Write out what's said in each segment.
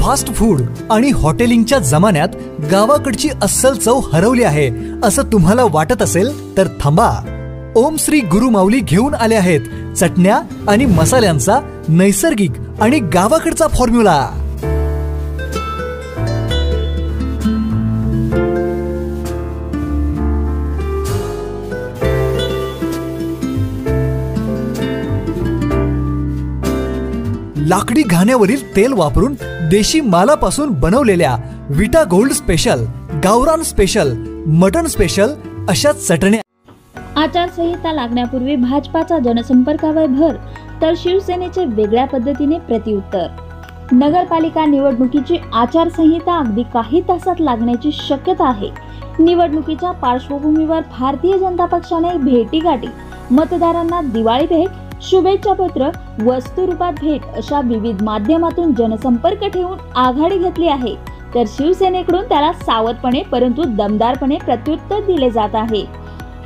Fast food आणि हॉटेलिंगच्या जमान्यात गावाकडची अस्सल चव हरवली आहे असं तुम्हाला वाटत असेल तर थांबा. ओम श्री गुरु माऊली घेऊन आले आहेत चटण्या आणि मसाल्यांचा नैसर्गिक आणि गावाकडचा फॉर्म्युला. लाकडी घाण्यावरील तेल वापरून देशी मालापासून बनवलेल्या विटा गोल्ड स्पेशल, गावरान स्पेशल, मटन स्पेशल अशा चटण्या. आचारसंहिता लागण्यापूर्वी भाजपाचा जनसंपर्कावर भर तर शिवसेनेचे वेगळ्या पद्धतीने प्रत्युत्तर. नगरपालिका निवडणुकीची आचारसंहिता अगदी काही तासात लागण्याची शक्यता आहे. निवडणुकीच्या पार्श्वभूमीवर भारतीय जनता पक्षाने भेटीगाठी, मतदारांना दिवाळी भेट, शुभेच्छा पत्र, वस्तू रूपात भेट अशा विविध माध्यमातून जनसंपर्क ठेवून आघाडी घेतली आहे. तर शिवसेनेकडून त्याला सावधपणे परंतु दमदारपणे प्रत्युत्तर दिले जात आहे.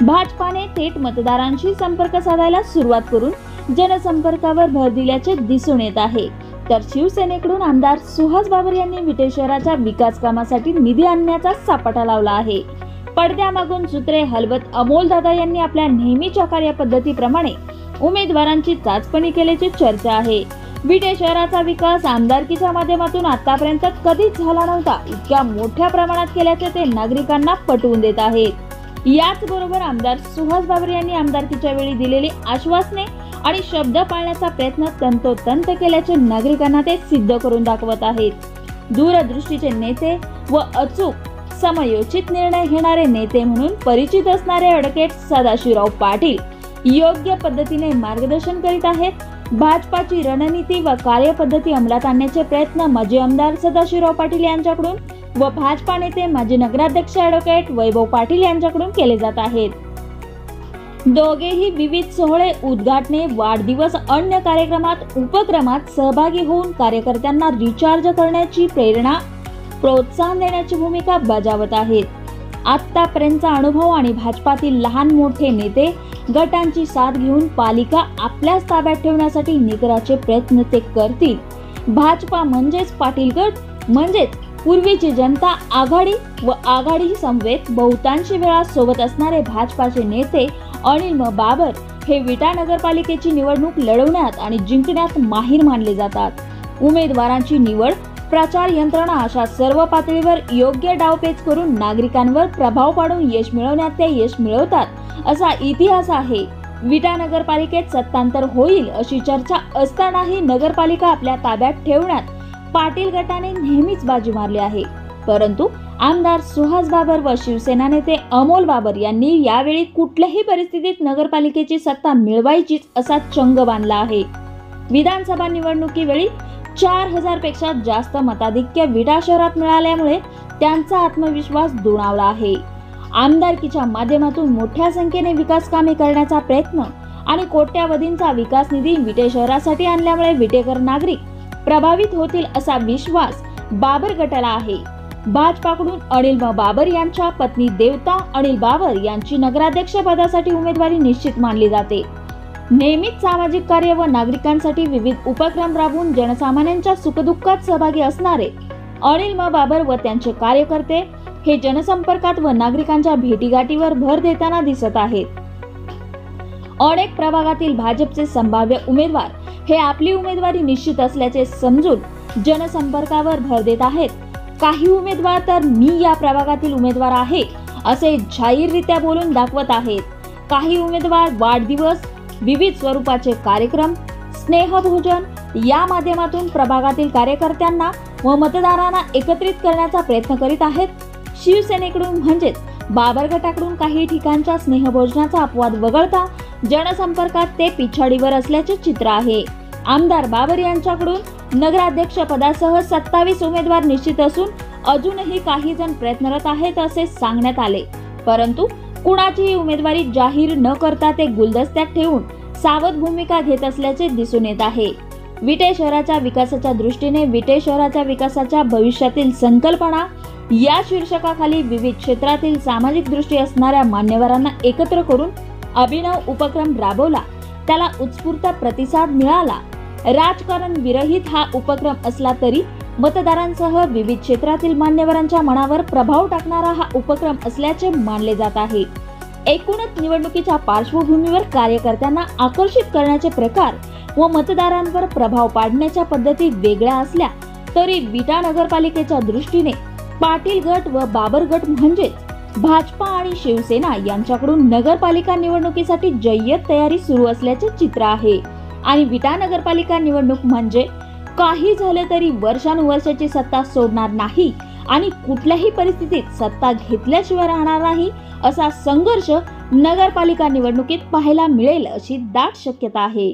भाजपाने थेट मतदारांशी संपर्क साधायला सुरुवात करून जनसंपर्कावर भर दिल्याचे दिसून येत आहे. तर शिवसेनेकडून आमदार सुहास बाबर यांनी विटे शहराच्या विकास कामासाठी निधी आणण्याचा सपाटा लावला आहे. पडद्यामागून सूत्रे हलवत अमोलदादा यांनी आपल्या नेहमीच्या कार्यपद्धतीप्रमाणे उमेदवारांची चाचपणी केल्याची चर्चा आहे. विटे शहराचा विकास आमदारकीच्या माध्यमातून आतापर्यंत कधीच झाला नव्हता इतक्या मोठ्या प्रमाणात केल्याचे ते नागरिकांना पटवून देत आहेत. याच बरोबर आमदार सुहास बाबर यांनी आमदारकीच्या वेळी दिलेली आश्वासने आणि शब्द पाळण्याचा प्रयत्न तंतोतंत केल्याचे नागरिकांना ते सिद्ध करून दाखवत आहेत. दूरदृष्टीचे नेते व अचूक समयोचित निर्णय घेणारे नेते म्हणून परिचित असणारे ॲडव्होकेट सदाशिवराव पाटील योग्य पद्धतीने मार्गदर्शन करीत आहेत. भाजपाची रणनीती व कार्यपद्धती अंमलात आणण्याचे प्रयत्न माजी आमदार सदाशिवराव पाटील यांच्याकडून व भाजपा नेते माजी नगराध्यक्ष ॲडव्होकेट वैभव पाटील यांच्याकडून केले जात आहेत. दोघेही विविध सोहळे, उद्घाटने, वाढदिवस, अन्य कार्यक्रमात उपक्रमात सहभागी होऊन कार्यकर्त्यांना रिचार्ज करण्याची प्रेरणा, प्रोत्साहन देण्याची भूमिका बजावत आहेत. आतापर्यंतचा अनुभव आणि भाजपातील लहान मोठे नेते गटांची साथ घेऊन पालिका आपल्याच ताब्यात ठेवण्यासाठी निकराचे प्रयत्न ते करतील. भाजपा म्हणजेच पाटील गट म्हणजेच पूर्वीची जनता आघाडी व आघाडी समवेत बहुतांशी वेळा सोबत असणारे भाजपाचे नेते अनिल बाबर हे विटा नगरपालिकेची निवडणूक लढवण्यात आणि जिंकण्यात माहीर मानले जातात. उमेदवारांची निवड, प्रचार यंत्रणा अशा सर्व पातळीवर योग्य डावपेच करून नागरिकांवर प्रभाव पाडून यश मिळवण्यात ते यश मिळवतात असा इतिहास आहे. विटा नगरपालिकेत सत्तांतर होईल अशी चर्चा असतानाही नगरपालिका आपल्या ताब्यात ठेवण्यात पाटील गटाने नेहमीच बाजी मारली आहे. परंतु आमदार सुहास बाबर व शिवसेना नेते अमोल बाबर यांनी यावेळी कुठल्याही परिस्थितीत नगरपालिकेची सत्ता मिळवायचीच असा चंग बांधला आहे. विधानसभा निवडणुकीवेळी 4000 पेक्षा जास्त मताधिक्य विटा शहरात मिळाल्यामुळे त्यांचा आत्मविश्वास दुणावला आहे. आमदारकीच्या माध्यमातून मोठ्या संख्येने विकास कामे करण्याचा प्रयत्न आणि कोट्यावधींचा विकास निधी विटे शहरासाठी आणल्यामुळे विटेकर नागरिक प्रभावित होतील असा विश्वास बाबर गटाला आहे. भाजपाकडून अनिल बाबर यांच्या पत्नी देवता अनिल बाबर यांची नगराध्यक्ष पदासाठी उमेदवारी निश्चित मानली जाते. नेहमीच सामाजिक कार्य व नागरिकांसाठी विविध उपक्रम राबवून जनसामान्यांच्या सुखदुःखात सहभागी असणारे अनिल बाबर व त्यांचे कार्यकर्ते हे जनसंपर्कात व नागरिकांच्या भेटीगाठीवर भर देताना दिसत आहेत. अनेक प्रभागातील भाजपचे संभाव्य उमेदवार हे आपली उमेदवारी निश्चित असल्याचे समजून जनसंपर्कावर भर देत आहेत. काही उमेदवार तर मी या प्रभागातील उमेदवार आहे असे जाहीररित्या बोलून दाखवत आहेत. काही उमेदवार वाढदिवस, विविध स्वरूपाचे कार्यक्रम, स्नेहभोजन या माध्यमातून प्रभागातील कार्यकर्त्यांना व मतदारांना एकत्रित करण्याचा प्रयत्न करीत आहेत. शिवसेनेकडून म्हणजेच बाबर गटाकडून काही ठिकाणच्या स्नेहभोजनाचा अपवाद वगळता जनसंपर्कात ते पिछाडीवर असल्याचे चित्र आहे. आमदार बाबर यांच्याकडून नगराध्यक्ष पदासह 27 उमेदवार निश्चित असून अजूनही काही जण प्रयत्नरत आहेत असे सांगण्यात आले. परंतु कुणाचीही उमेदवारी जाहीर न करता ते गुलदस्त्यात ठेवून सावध भूमिका घेत असल्याचे दिसून येत आहे. विटे शहराच्या विकासाच्या दृष्टीने विटे शहराच्या विकासाच्या भविष्यातील संकल्पना या शीर्षकाखाली विविध क्षेत्रातील सामाजिक दृष्टी असणाऱ्या मान्यवरांना एकत्र करून अभिनव उपक्रम राबवला. त्याला उत्स्फूर्त प्रतिसाद मिळाला. राजकारण विरहित हा उपक्रम असला तरी मतदारांसह विविध क्षेत्रातील मान्यवरांच्या मनावर प्रभाव टाकणारा हा उपक्रम असल्याचे मानले जात आहे। एकूणच निवडणुकीच्या पार्श्वभूमीवर कार्यकर्त्यांना आकर्षित करण्याचे प्रकार व मतदारांवर प्रभाव पाडण्याच्या पद्धती वेगळ्या असल्या तरी विटा नगरपालिकेच्या दृष्टीने पाटील गट व बाबर गट म्हणजेच भाजपा आणि शिवसेना यांच्याकडून नगरपालिका निवडणुकीसाठी जय्यत तयारी सुरू असल्याचे चित्र आहे आणि विटा नगरपालिका निवडणूक म्हणजे काही झालं तरी वर्षानुवर्षाची सत्ता सोडणार नाही आणि कुठल्याही परिस्थितीत सत्ता घेतल्याशिवाय राहणार नाही असा संघर्ष नगरपालिका निवडणुकीत पाहायला मिळेल अशी दाट शक्यता आहे।